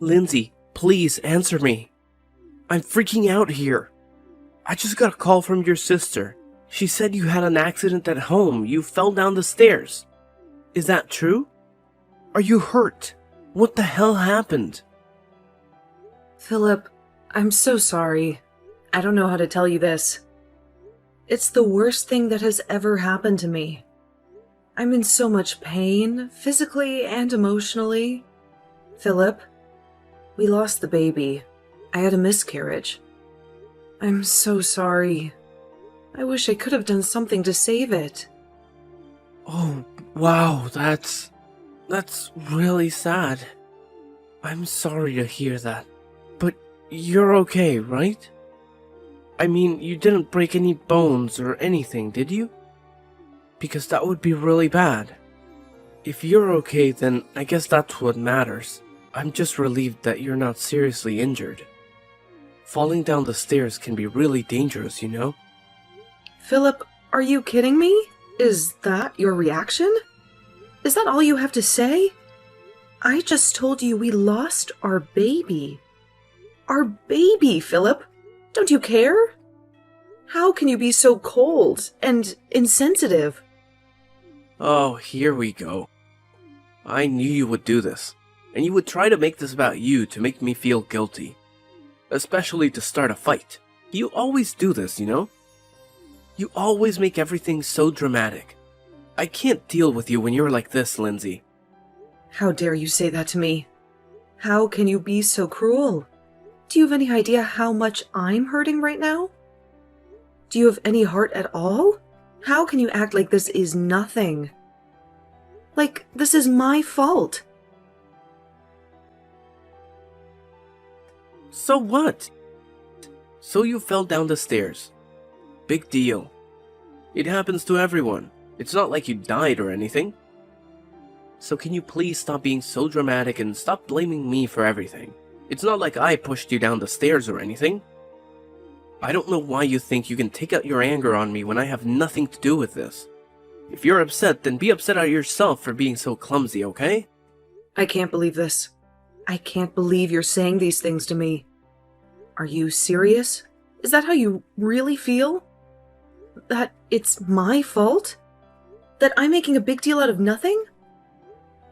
Lindsay, please answer me. I'm freaking out here. I just got a call from your sister. She said you had an accident at home. You fell down the stairs. Is that true? Are you hurt? What the hell happened? Philip, I'm so sorry. I don't know how to tell you this. It's the worst thing that has ever happened to me. I'm in so much pain, physically and emotionally. Philip, we lost the baby. I had a miscarriage. I'm so sorry. I wish I could have done something to save it. Oh, wow, that's really sad. I'm sorry to hear that. But you're okay, right? I mean, you didn't break any bones or anything, did you? Because that would be really bad. If you're okay, then I guess that's what matters. I'm just relieved that you're not seriously injured. Falling down the stairs can be really dangerous, you know? Philip, are you kidding me? Is that your reaction? Is that all you have to say? I just told you we lost our baby. Our baby, Philip. Don't you care? How can you be so cold and insensitive? Oh, here we go. I knew you would do this, and you would try to make this about you to make me feel guilty. Especially to start a fight. You always do this, you know? You always make everything so dramatic. I can't deal with you when you're like this, Lindsay. How dare you say that to me? How can you be so cruel? Do you have any idea how much I'm hurting right now? Do you have any heart at all? How can you act like this is nothing? Like this is my fault? So what? So you fell down the stairs. Big deal. It happens to everyone. It's not like you died or anything. So can you please stop being so dramatic and stop blaming me for everything? It's not like I pushed you down the stairs or anything. I don't know why you think you can take out your anger on me when I have nothing to do with this. If you're upset, then be upset at yourself for being so clumsy, okay? I can't believe this. I can't believe you're saying these things to me. Are you serious? Is that how you really feel? That it's my fault? That I'm making a big deal out of nothing?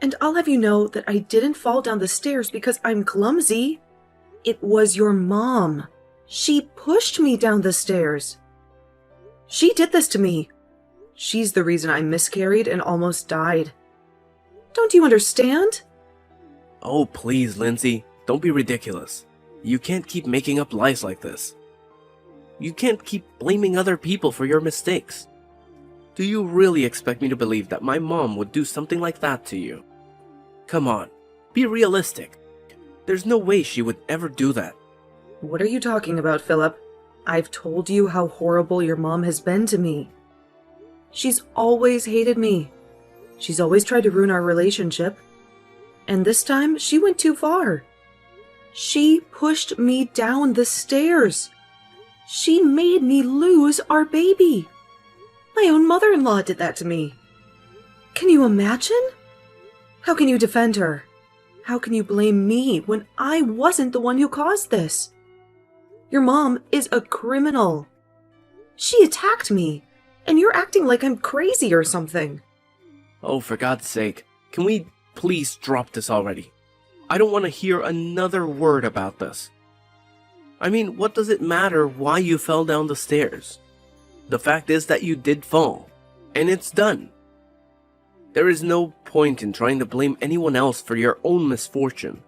And I'll have you know that I didn't fall down the stairs because I'm clumsy. It was your mom. She pushed me down the stairs. She did this to me. She's the reason I miscarried and almost died. Don't you understand? Oh, please, Lindsay. Don't be ridiculous. You can't keep making up lies like this. You can't keep blaming other people for your mistakes. Do you really expect me to believe that my mom would do something like that to you? Come on, be realistic. There's no way she would ever do that. What are you talking about, Philip? I've told you how horrible your mom has been to me. She's always hated me. She's always tried to ruin our relationship. And this time, she went too far. She pushed me down the stairs. She made me lose our baby. My own mother-in-law did that to me. Can you imagine? How can you defend her? How can you blame me when I wasn't the one who caused this? Your mom is a criminal. She attacked me, and you're acting like I'm crazy or something. Oh, for God's sake, can we please drop this already? I don't want to hear another word about this. I mean, what does it matter why you fell down the stairs? The fact is that you did fall, and it's done. There is no point in trying to blame anyone else for your own misfortune.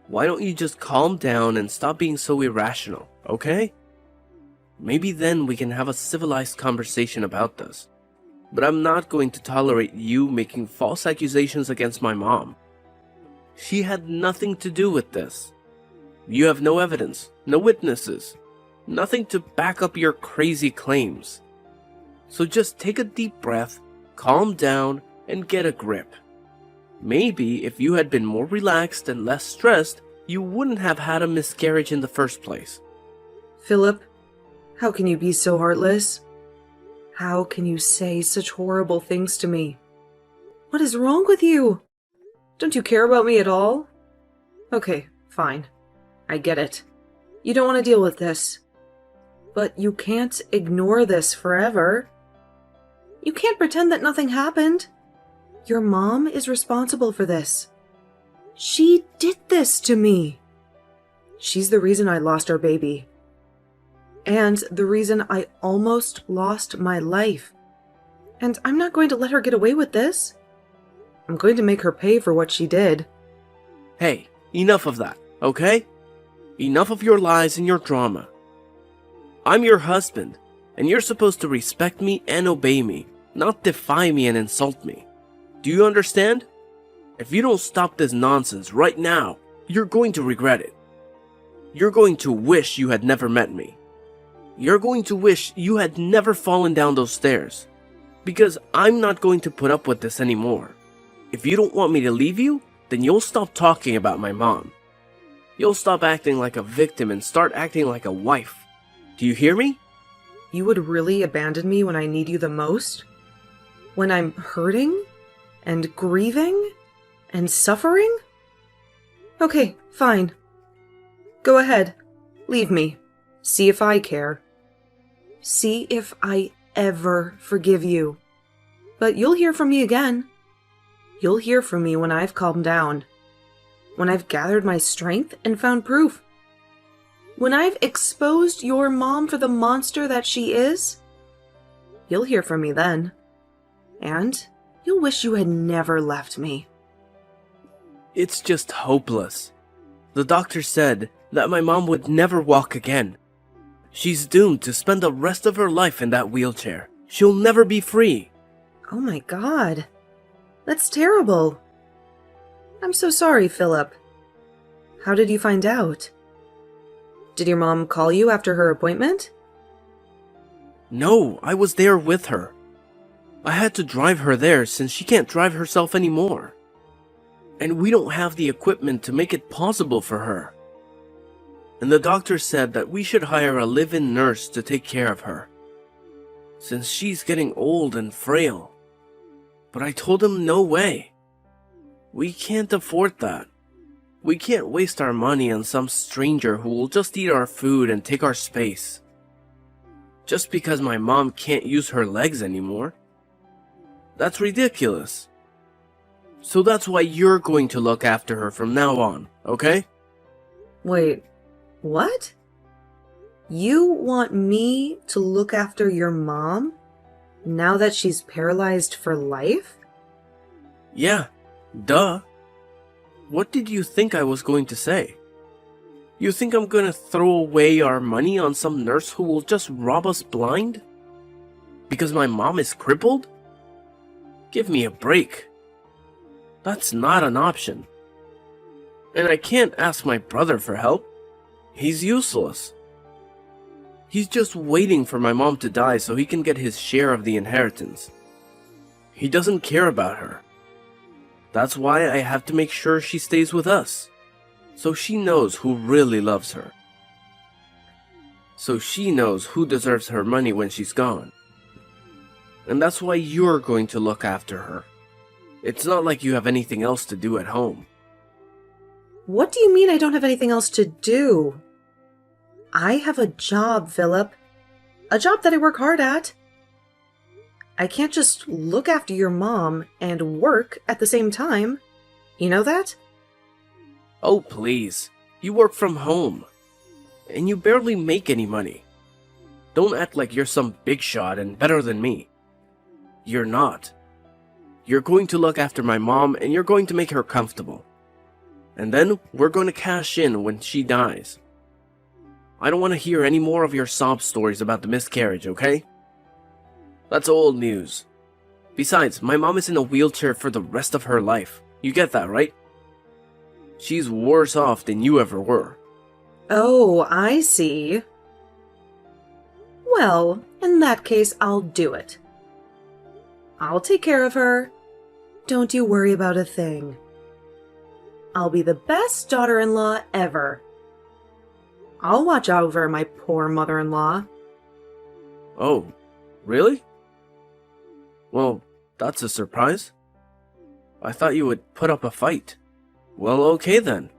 Why don't you just calm down and stop being so irrational, okay? Maybe then we can have a civilized conversation about this. But I'm not going to tolerate you making false accusations against my mom. She had nothing to do with this. You have no evidence, no witnesses, nothing to back up your crazy claims. So just take a deep breath, calm down, and get a grip. Maybe if you had been more relaxed and less stressed, you wouldn't have had a miscarriage in the first place. Philip, how can you be so heartless? How can you say such horrible things to me? What is wrong with you? Don't you care about me at all? Okay, Fine. I get it. You don't want to deal with this. But you can't ignore this forever. You can't pretend that nothing happened. Your mom is responsible for this. She did this to me. She's the reason I lost our baby. And the reason I almost lost my life. And I'm not going to let her get away with this. I'm going to make her pay for what she did. Hey, enough of that, okay? Enough of your lies and your drama. I'm your husband, and you're supposed to respect me and obey me, not defy me and insult me. Do you understand? If you don't stop this nonsense right now, you're going to regret it. You're going to wish you had never met me. You're going to wish you had never fallen down those stairs. Because I'm not going to put up with this anymore. If you don't want me to leave you, then you'll stop talking about my mom. You'll stop acting like a victim and start acting like a wife. Do you hear me? You would really abandon me when I need you the most? When I'm hurting? And grieving? And suffering? Okay, fine. Go ahead. Leave me. See if I care. See if I ever forgive you. But you'll hear from me again. You'll hear from me when I've calmed down. When I've gathered my strength and found proof. When I've exposed your mom for the monster that she is. You'll hear from me then. And you'll wish you had never left me. It's just hopeless. The doctor said that my mom would never walk again. She's doomed to spend the rest of her life in that wheelchair. She'll never be free. Oh my God. That's terrible. I'm so sorry, Philip. How did you find out? Did your mom call you after her appointment? No, I was there with her. I had to drive her there since she can't drive herself anymore. And we don't have the equipment to make it possible for her. And the doctor said that we should hire a live-in nurse to take care of her, since she's getting old and frail. But I told him no way. We can't afford that. We can't waste our money on some stranger who will just eat our food and take our space. Just because my mom can't use her legs anymore. That's ridiculous. So that's why you're going to look after her from now on, okay? Wait, what? You want me to look after your mom now that she's paralyzed for life? Yeah, duh. What did you think I was going to say? You think I'm gonna throw away our money on some nurse who will just rob us blind? Because my mom is crippled? Give me a break. That's not an option. And I can't ask my brother for help. He's useless. He's just waiting for my mom to die so he can get his share of the inheritance. He doesn't care about her. That's why I have to make sure she stays with us. So she knows who really loves her. So she knows who deserves her money when she's gone. And that's why you're going to look after her. It's not like you have anything else to do at home. What do you mean I don't have anything else to do? I have a job, Philip. A job that I work hard at. I can't just look after your mom and work at the same time. You know that? Oh, please. You work from home. And you barely make any money. Don't act like you're some big shot and better than me. You're not. You're going to look after my mom and you're going to make her comfortable. And then we're going to cash in when she dies. I don't want to hear any more of your sob stories about the miscarriage, okay? That's old news. Besides, my mom is in a wheelchair for the rest of her life. You get that, right? She's worse off than you ever were. Oh, I see. Well, in that case, I'll do it. I'll take care of her. Don't you worry about a thing. I'll be the best daughter-in-law ever. I'll watch over my poor mother-in-law. Oh, really? Well, that's a surprise. I thought you would put up a fight. Well, okay then.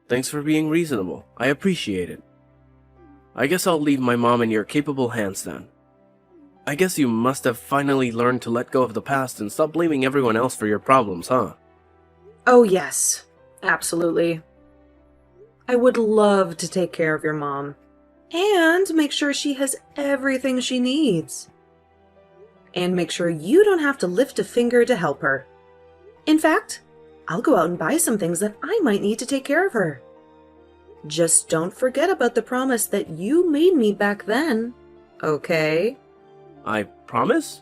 Thanks for being reasonable. I appreciate it. I guess I'll leave my mom in your capable hands then. I guess you must have finally learned to let go of the past and stop blaming everyone else for your problems, huh? Oh, yes. Absolutely. I would love to take care of your mom and make sure she has everything she needs. And make sure you don't have to lift a finger to help her. In fact, I'll go out and buy some things that I might need to take care of her. Just don't forget about the promise that you made me back then, okay? I promise?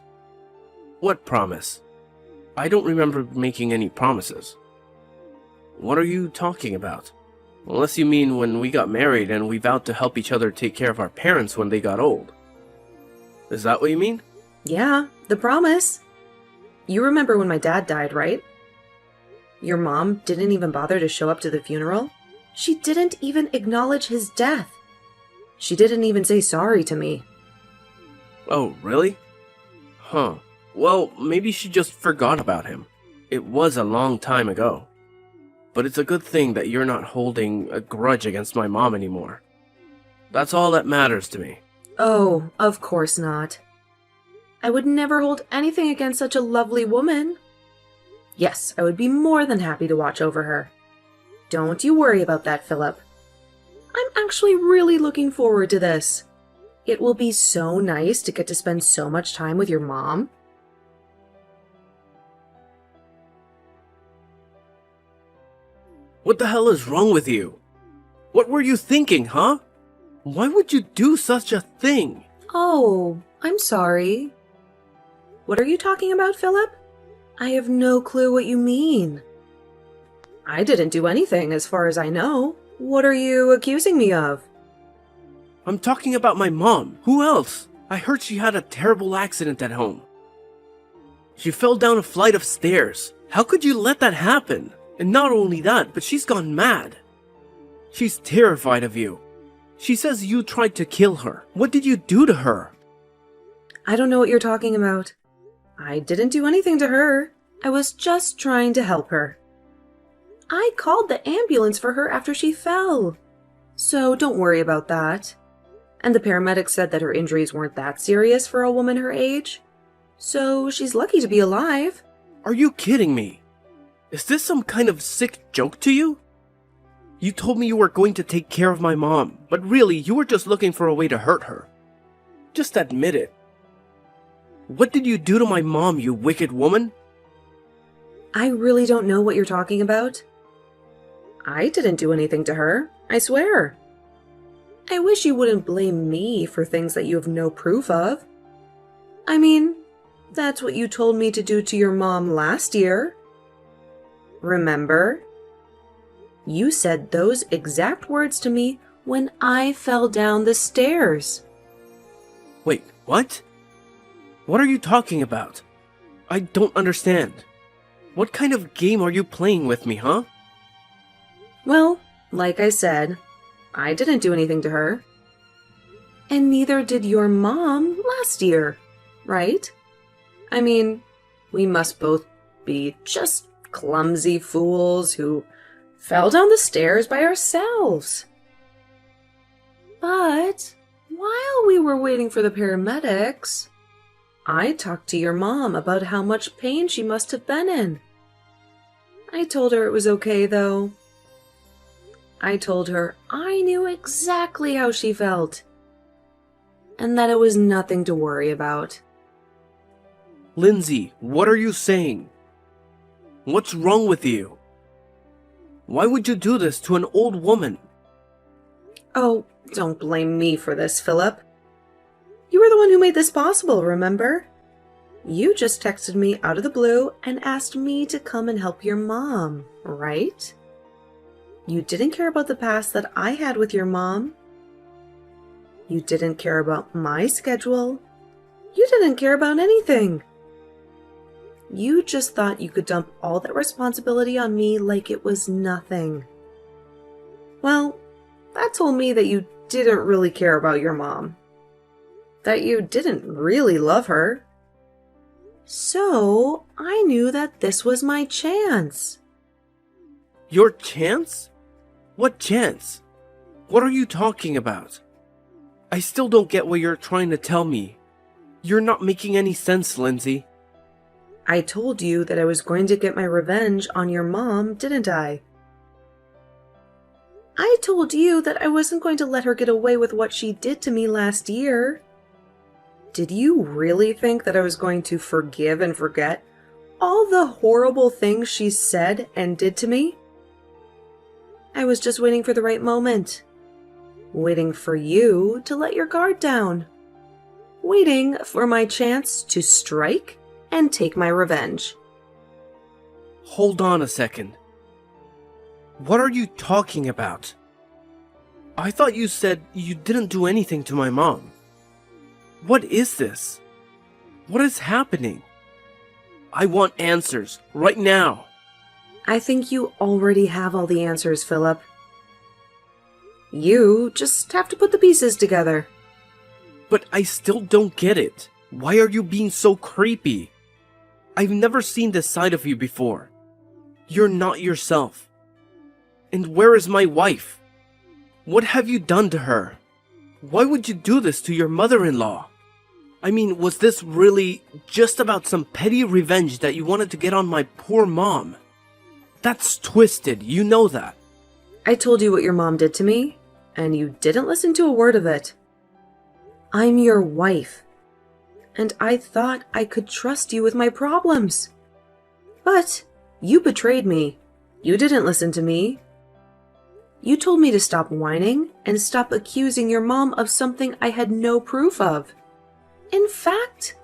What promise? I don't remember making any promises. What are you talking about? Unless you mean when we got married and we vowed to help each other take care of our parents when they got old. Is that what you mean? Yeah, the promise. You remember when my dad died, right? Your mom didn't even bother to show up to the funeral. She didn't even acknowledge his death. She didn't even say sorry to me. Oh, really? Huh. Well, maybe she just forgot about him. It was a long time ago. But it's a good thing that you're not holding a grudge against my mom anymore. That's all that matters to me. Oh, of course not. I would never hold anything against such a lovely woman. Yes, I would be more than happy to watch over her. Don't you worry about that, Philip. I'm actually really looking forward to this. It will be so nice to get to spend so much time with your mom. What the hell is wrong with you? What were you thinking, huh? Why would you do such a thing? Oh, I'm sorry. What are you talking about, Philip? I have no clue what you mean. I didn't do anything as far as I know. What are you accusing me of? I'm talking about my mom. Who else? I heard she had a terrible accident at home. She fell down a flight of stairs. How could you let that happen? And not only that, but she's gone mad. She's terrified of you. She says you tried to kill her. What did you do to her? I don't know what you're talking about. I didn't do anything to her. I was just trying to help her. I called the ambulance for her after she fell. So don't worry about that. And the paramedics said that her injuries weren't that serious for a woman her age. So she's lucky to be alive. Are you kidding me? Is this some kind of sick joke to you? You told me you were going to take care of my mom, but really you were just looking for a way to hurt her. Just admit it. What did you do to my mom, you wicked woman? I really don't know what you're talking about. I didn't do anything to her, I swear. I wish you wouldn't blame me for things that you have no proof of. I mean, that's what you told me to do to your mom last year. Remember? You said those exact words to me when I fell down the stairs. Wait, what? What are you talking about? I don't understand. What kind of game are you playing with me, huh? Well, like I said, I didn't do anything to her. And neither did your mom last year, right? I mean, we must both be just clumsy fools who fell down the stairs by ourselves. But while we were waiting for the paramedics, I talked to your mom about how much pain she must have been in. I told her it was okay, though. I told her I knew exactly how she felt, and that it was nothing to worry about. Lindsay, what are you saying? What's wrong with you? Why would you do this to an old woman? Oh, don't blame me for this, Philip. You were the one who made this possible, remember? You just texted me out of the blue and asked me to come and help your mom, right? You didn't care about the past that I had with your mom. You didn't care about my schedule. You didn't care about anything. You just thought you could dump all that responsibility on me like it was nothing. Well, that told me that you didn't really care about your mom. That you didn't really love her. So, I knew that this was my chance. Your chance? What chance? What are you talking about? I still don't get what you're trying to tell me. You're not making any sense, Lindsay. I told you that I was going to get my revenge on your mom, didn't I? I told you that I wasn't going to let her get away with what she did to me last year. Did you really think that I was going to forgive and forget all the horrible things she said and did to me? I was just waiting for the right moment. Waiting for you to let your guard down. Waiting for my chance to strike and take my revenge. Hold on a second. What are you talking about? I thought you said you didn't do anything to my mom. What is this? What is happening? I want answers, right now. I think you already have all the answers, Philip. You just have to put the pieces together. But I still don't get it. Why are you being so creepy? I've never seen this side of you before. You're not yourself. And where is my wife? What have you done to her? Why would you do this to your mother-in-law? I mean, was this really just about some petty revenge that you wanted to get on my poor mom? That's twisted, you know that. I told you what your mom did to me, and you didn't listen to a word of it. I'm your wife, and I thought I could trust you with my problems. But you betrayed me. You didn't listen to me. You told me to stop whining and stop accusing your mom of something I had no proof of. In fact,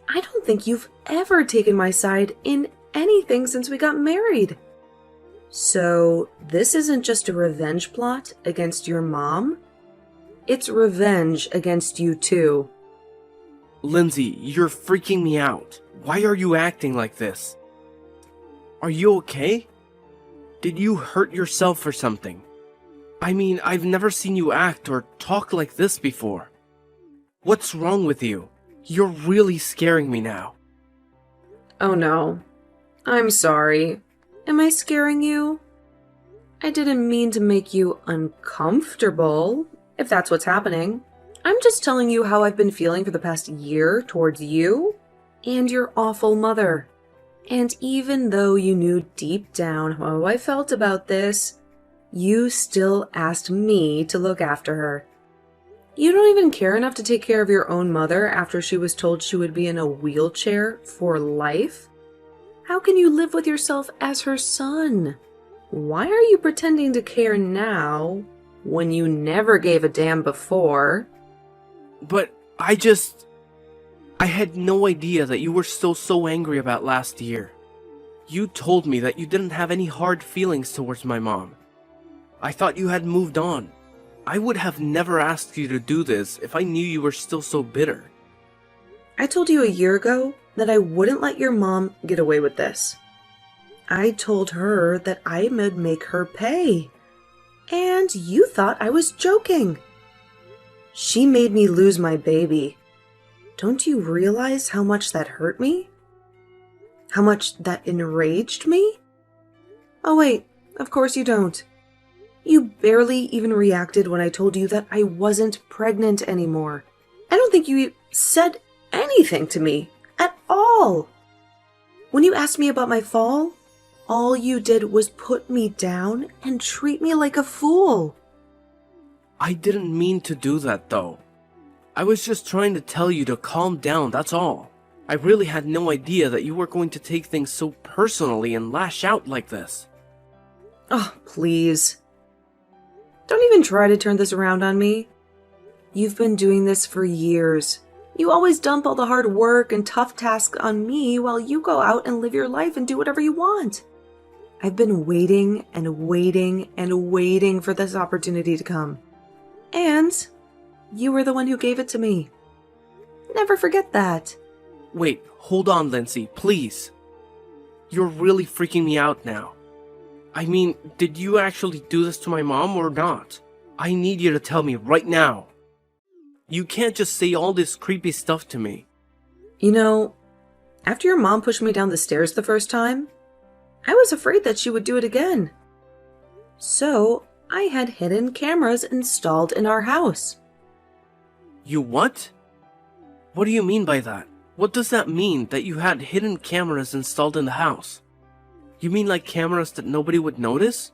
I don't think you've ever taken my side in anything since we got married. So, this isn't just a revenge plot against your mom. It's revenge against you too. Lindsay, you're freaking me out. Why are you acting like this? Are you okay? Did you hurt yourself or something? I mean, I've never seen you act or talk like this before. What's wrong with you? You're really scaring me now. Oh no. I'm sorry. Am I scaring you? I didn't mean to make you uncomfortable, if that's what's happening. I'm just telling you how I've been feeling for the past year towards you and your awful mother. And even though you knew deep down how I felt about this, you still asked me to look after her. You don't even care enough to take care of your own mother after she was told she would be in a wheelchair for life? How can you live with yourself as her son? Why are you pretending to care now when you never gave a damn before? But I had no idea that you were still so angry about last year. You told me that you didn't have any hard feelings towards my mom. I thought you had moved on. I would have never asked you to do this if I knew you were still so bitter. I told you a year ago that I wouldn't let your mom get away with this. I told her that I would make her pay. And you thought I was joking. She made me lose my baby. Don't you realize how much that hurt me? How much that enraged me? Oh wait, of course you don't. You barely even reacted when I told you that I wasn't pregnant anymore. I don't think you said anything to me at all. When you asked me about my fall, all you did was put me down and treat me like a fool. I didn't mean to do that though. I was just trying to tell you to calm down, that's all. I really had no idea that you were going to take things so personally and lash out like this. Oh, please. Don't even try to turn this around on me. You've been doing this for years. You always dump all the hard work and tough tasks on me while you go out and live your life and do whatever you want. I've been waiting and waiting and waiting for this opportunity to come. And you were the one who gave it to me. Never forget that. Wait, hold on, Lindsay, please. You're really freaking me out now. I mean, did you actually do this to my mom or not? I need you to tell me right now. You can't just say all this creepy stuff to me. You know, after your mom pushed me down the stairs the first time, I was afraid that she would do it again. So, I had hidden cameras installed in our house. You what? What do you mean by that? What does that mean, that you had hidden cameras installed in the house? You mean like cameras that nobody would notice?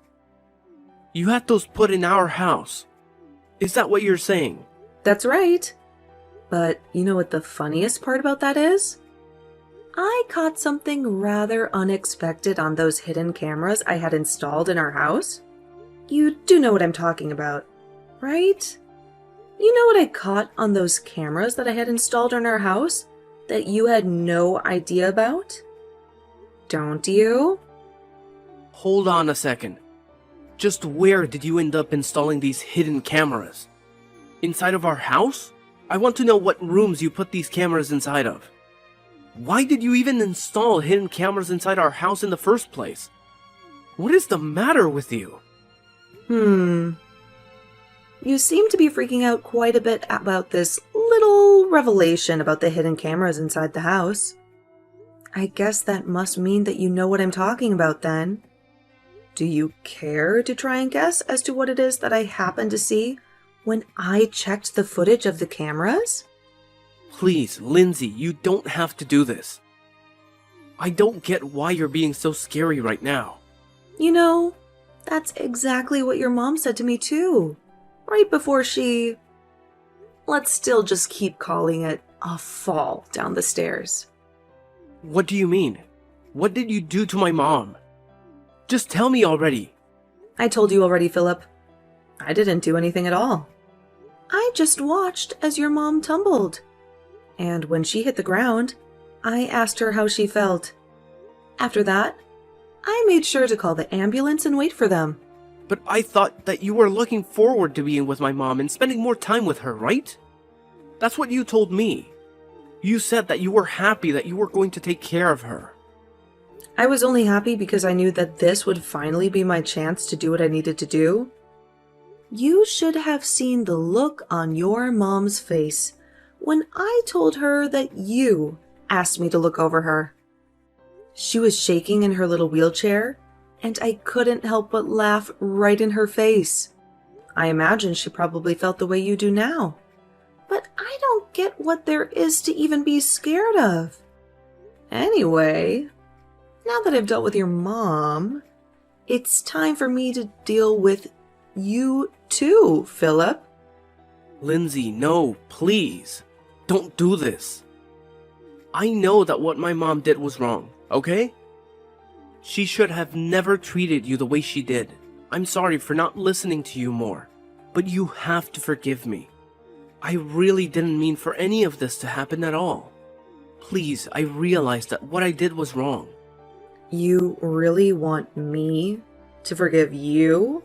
You had those put in our house. Is that what you're saying? That's right. But you know what the funniest part about that is? I caught something rather unexpected on those hidden cameras I had installed in our house. You do know what I'm talking about, right? You know what I caught on those cameras that I had installed in our house that you had no idea about? Don't you? Hold on a second. Just where did you end up installing these hidden cameras? Inside of our house? I want to know what rooms you put these cameras inside of. Why did you even install hidden cameras inside our house in the first place? What is the matter with you? You seem to be freaking out quite a bit about this little revelation about the hidden cameras inside the house. I guess that must mean that you know what I'm talking about then. Do you care to try and guess as to what it is that I happened to see when I checked the footage of the cameras? Please, Lindsay, you don't have to do this. I don't get why you're being so scary right now. You know, that's exactly what your mom said to me too. Right before she... Let's still just keep calling it a fall down the stairs. What do you mean? What did you do to my mom? Just tell me already. I told you already, Philip. I didn't do anything at all. I just watched as your mom tumbled. And when she hit the ground, I asked her how she felt. After that, I made sure to call the ambulance and wait for them. But I thought that you were looking forward to being with my mom and spending more time with her, right? That's what you told me. You said that you were happy that you were going to take care of her. I was only happy because I knew that this would finally be my chance to do what I needed to do. You should have seen the look on your mom's face when I told her that you asked me to look over her. She was shaking in her little wheelchair, and I couldn't help but laugh right in her face. I imagine she probably felt the way you do now. But I don't get what there is to even be scared of. Anyway, now that I've dealt with your mom, it's time for me to deal with you too, Philip. Lindsay, no, please. Don't do this. I know that what my mom did was wrong, okay? She should have never treated you the way she did. I'm sorry for not listening to you more, but you have to forgive me. I really didn't mean for any of this to happen at all. Please, I realize that what I did was wrong. You really want me to forgive you?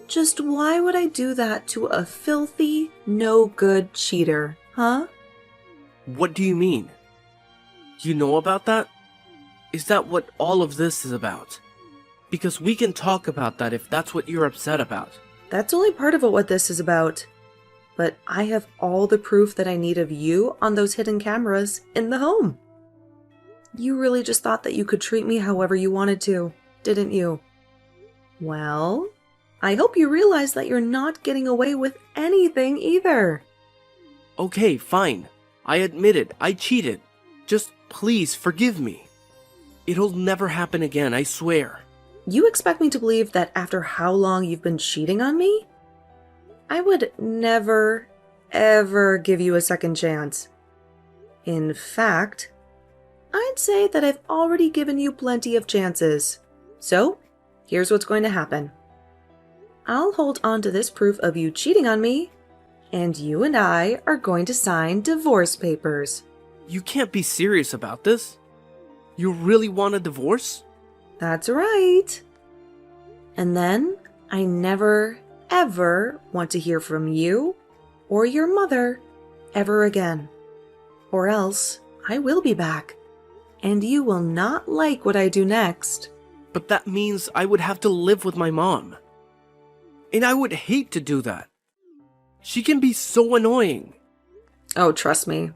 Just why would I do that to a filthy, no-good cheater, huh? What do you mean? You know about that? Is that what all of this is about? Because we can talk about that if that's what you're upset about. That's only part of what this is about. But I have all the proof that I need of you on those hidden cameras in the home. You really just thought that you could treat me however you wanted to, didn't you? Well, I hope you realize that you're not getting away with anything either. Okay, fine. I admit it. I cheated. Just please forgive me. It'll never happen again, I swear. You expect me to believe that after how long you've been cheating on me? I would never, ever give you a second chance. In fact, I'd say that I've already given you plenty of chances. So, here's what's going to happen. I'll hold on to this proof of you cheating on me, and you and I are going to sign divorce papers. You can't be serious about this. You really want a divorce? That's right. And then I never, ever want to hear from you or your mother ever again. Or else I will be back, and you will not like what I do next. But that means I would have to live with my mom. And I would hate to do that. She can be so annoying. Oh, trust me.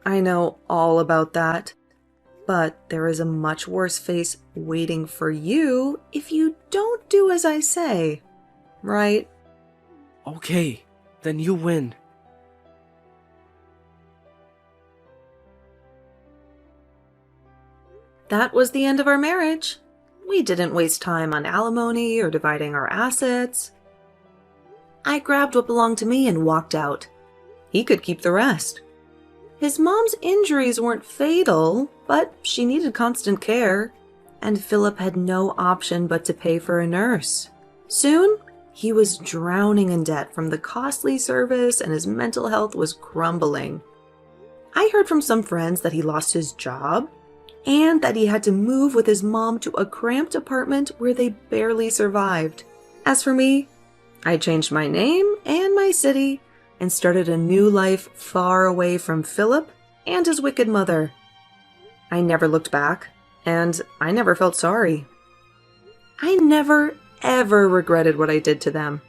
I know all about that. But there is a much worse face waiting for you if you don't do as I say. right? Okay, then you win. That was the end of our marriage. We didn't waste time on alimony or dividing our assets. I grabbed what belonged to me and walked out. He could keep the rest. His mom's injuries weren't fatal, but she needed constant care, and Philip had no option but to pay for a nurse. Soon, he was drowning in debt from the costly service, and his mental health was crumbling. I heard from some friends that he lost his job, and that he had to move with his mom to a cramped apartment where they barely survived. As for me, I changed my name and my city and started a new life far away from Philip and his wicked mother. I never looked back, and I never felt sorry. I never, ever regretted what I did to them.